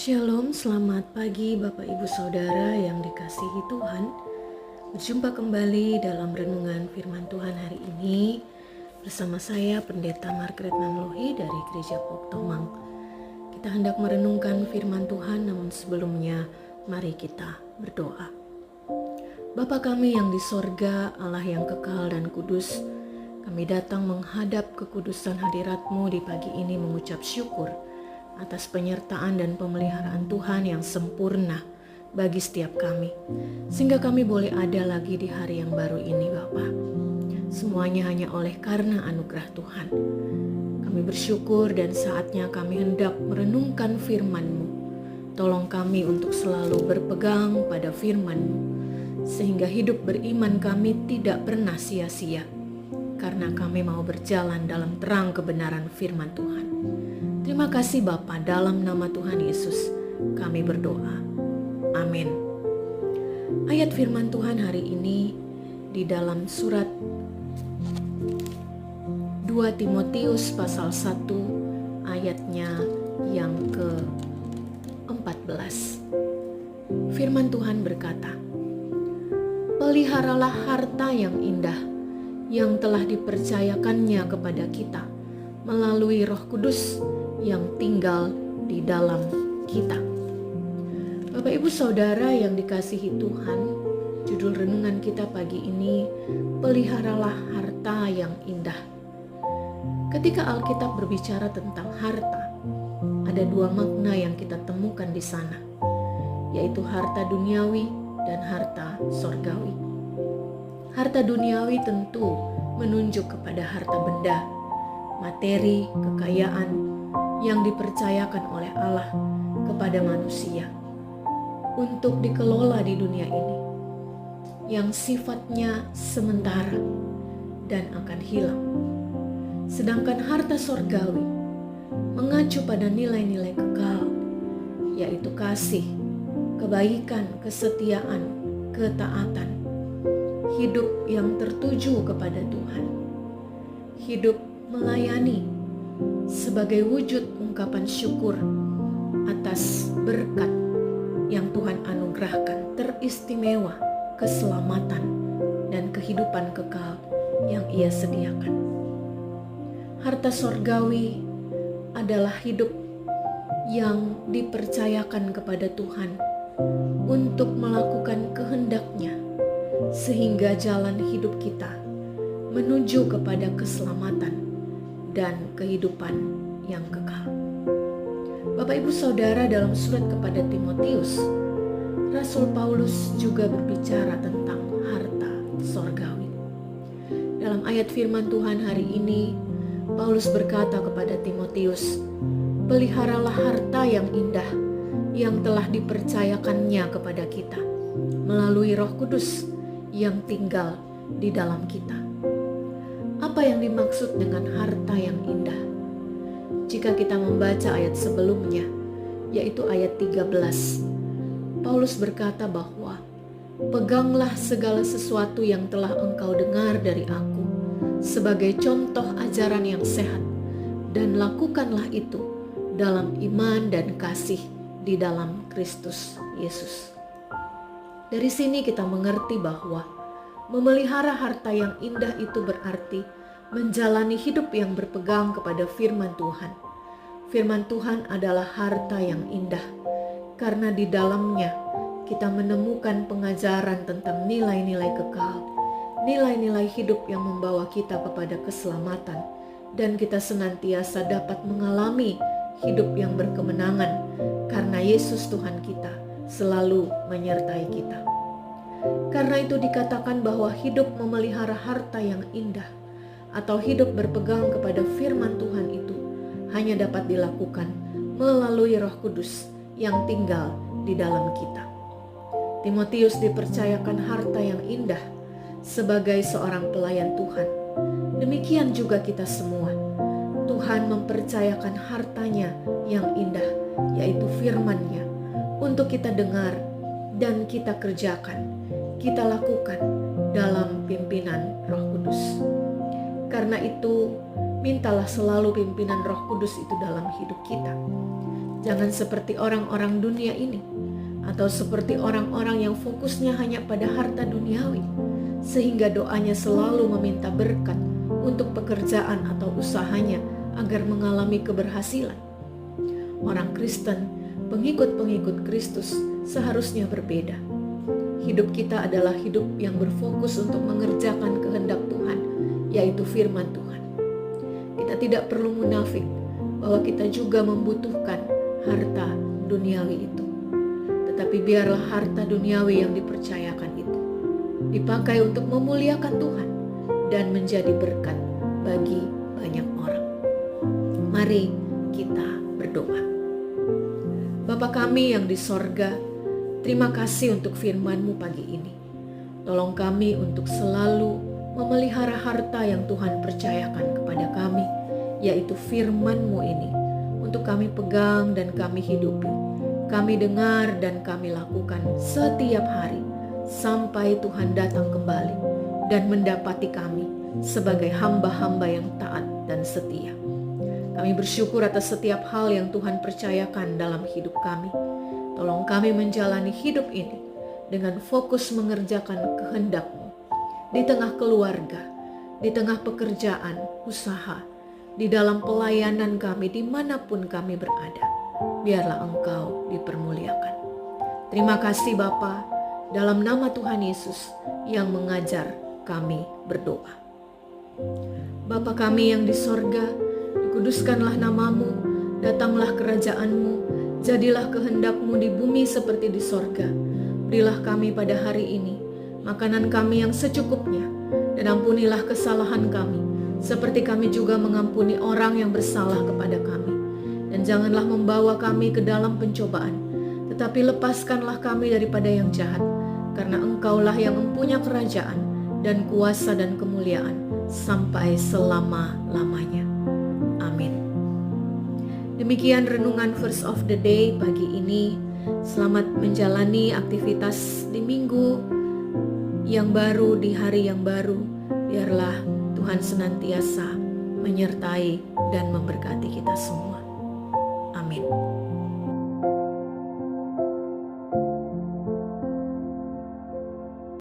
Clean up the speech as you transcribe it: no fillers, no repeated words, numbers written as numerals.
Shalom, selamat pagi Bapak Ibu Saudara yang dikasihi Tuhan. Berjumpa kembali dalam renungan firman Tuhan hari ini bersama saya Pendeta Margaret Namlohi dari Gereja Pok Tomang. Kita hendak merenungkan firman Tuhan, namun sebelumnya mari kita berdoa. Bapa kami yang di sorga, Allah yang kekal dan kudus, kami datang menghadap kekudusan hadirat-Mu di pagi ini mengucap syukur atas penyertaan dan pemeliharaan Tuhan yang sempurna bagi setiap kami, sehingga kami boleh ada lagi di hari yang baru ini Bapa. Semuanya hanya oleh karena anugerah Tuhan. Kami bersyukur dan saatnya kami hendak merenungkan firman-Mu. Tolong kami untuk selalu berpegang pada firman-Mu, sehingga hidup beriman kami tidak pernah sia-sia, karena kami mau berjalan dalam terang kebenaran firman Tuhan. Terima kasih Bapa, dalam nama Tuhan Yesus kami berdoa. Amin. Ayat firman Tuhan hari ini di dalam surat 2 Timotius pasal 1 ayatnya yang ke-14. Firman Tuhan berkata, "Peliharalah harta yang indah yang telah dipercayakannya kepada kita melalui Roh Kudus yang tinggal di dalam kita." Bapak Ibu Saudara yang dikasihi Tuhan, judul renungan kita pagi ini, peliharalah harta yang indah. Ketika Alkitab berbicara tentang harta, ada dua makna yang kita temukan di sana, yaitu harta duniawi dan harta sorgawi. Harta duniawi tentu menunjuk kepada harta benda, materi, kekayaan yang dipercayakan oleh Allah kepada manusia untuk dikelola di dunia ini, yang sifatnya sementara dan akan hilang. Sedangkan harta sorgawi mengacu pada nilai-nilai kekal, yaitu kasih, kebaikan, kesetiaan, ketaatan, hidup yang tertuju kepada Tuhan, hidup melayani sebagai wujud ungkapan syukur atas berkat yang Tuhan anugerahkan, teristimewa keselamatan dan kehidupan kekal yang Ia sediakan. Harta sorgawi adalah hidup yang dipercayakan kepada Tuhan untuk melakukan kehendak-Nya, sehingga jalan hidup kita menuju kepada keselamatan dan kehidupan yang kekal. Bapak Ibu Saudara, dalam surat kepada Timotius, Rasul Paulus juga berbicara tentang harta sorgawi. Dalam ayat firman Tuhan hari ini, Paulus berkata kepada Timotius, "Peliharalah harta yang indah yang telah dipercayakannya kepada kita melalui Roh Kudus yang tinggal di dalam kita." Apa yang dimaksud dengan harta yang indah? Jika kita membaca ayat sebelumnya, yaitu ayat 13, Paulus berkata bahwa, "Peganglah segala sesuatu yang telah engkau dengar dari aku sebagai contoh ajaran yang sehat, dan lakukanlah itu dalam iman dan kasih di dalam Kristus Yesus." Dari sini kita mengerti bahwa memelihara harta yang indah itu berarti menjalani hidup yang berpegang kepada firman Tuhan. Firman Tuhan adalah harta yang indah, karena di dalamnya kita menemukan pengajaran tentang nilai-nilai kekal, nilai-nilai hidup yang membawa kita kepada keselamatan, dan kita senantiasa dapat mengalami hidup yang berkemenangan, karena Yesus Tuhan kita selalu menyertai kita. Karena itu dikatakan bahwa hidup memelihara harta yang indah atau hidup berpegang kepada firman Tuhan itu hanya dapat dilakukan melalui Roh Kudus yang tinggal di dalam kita. Timotius dipercayakan harta yang indah sebagai seorang pelayan Tuhan. Demikian juga kita semua. Tuhan mempercayakan hartanya yang indah, yaitu firman-Nya, untuk kita dengar dan kita kerjakan, kita lakukan dalam pimpinan Roh Kudus. Karena itu, mintalah selalu pimpinan Roh Kudus itu dalam hidup kita. Jangan seperti orang-orang dunia ini, atau seperti orang-orang yang fokusnya hanya pada harta duniawi, sehingga doanya selalu meminta berkat untuk pekerjaan atau usahanya agar mengalami keberhasilan. Orang Kristen, pengikut-pengikut Kristus, seharusnya berbeda. Hidup kita adalah hidup yang berfokus untuk mengerjakan kehendak Tuhan, yaitu firman Tuhan. Kita tidak perlu munafik bahwa kita juga membutuhkan harta duniawi itu. Tetapi biarlah harta duniawi yang dipercayakan itu dipakai untuk memuliakan Tuhan dan menjadi berkat bagi banyak orang. Mari kita berdoa. Bapa kami yang di sorga, terima kasih untuk firman-Mu pagi ini. Tolong kami untuk selalu memelihara harta yang Tuhan percayakan kepada kami, yaitu firman-Mu ini, untuk kami pegang dan kami hidupi. Kami dengar dan kami lakukan setiap hari sampai Tuhan datang kembali dan mendapati kami sebagai hamba-hamba yang taat dan setia. Kami bersyukur atas setiap hal yang Tuhan percayakan dalam hidup kami. Tolong kami menjalani hidup ini dengan fokus mengerjakan kehendak-Mu di tengah keluarga, di tengah pekerjaan, usaha, di dalam pelayanan kami dimanapun kami berada. Biarlah Engkau dipermuliakan. Terima kasih Bapa, dalam nama Tuhan Yesus yang mengajar kami berdoa. Bapa kami yang di sorga, dikuduskanlah nama-Mu, datanglah kerajaan-Mu, jadilah kehendak-Mu di bumi seperti di sorga. Berilah kami pada hari ini makanan kami yang secukupnya, dan ampunilah kesalahan kami, seperti kami juga mengampuni orang yang bersalah kepada kami. Dan janganlah membawa kami ke dalam pencobaan, tetapi lepaskanlah kami daripada yang jahat, karena Engkaulah yang mempunyai kerajaan dan kuasa dan kemuliaan sampai selama-lamanya. Amin. Demikian renungan Verse of the Day pagi ini. Selamat menjalani aktivitas di minggu yang baru, di hari yang baru. Biarlah Tuhan senantiasa menyertai dan memberkati kita semua. Amin.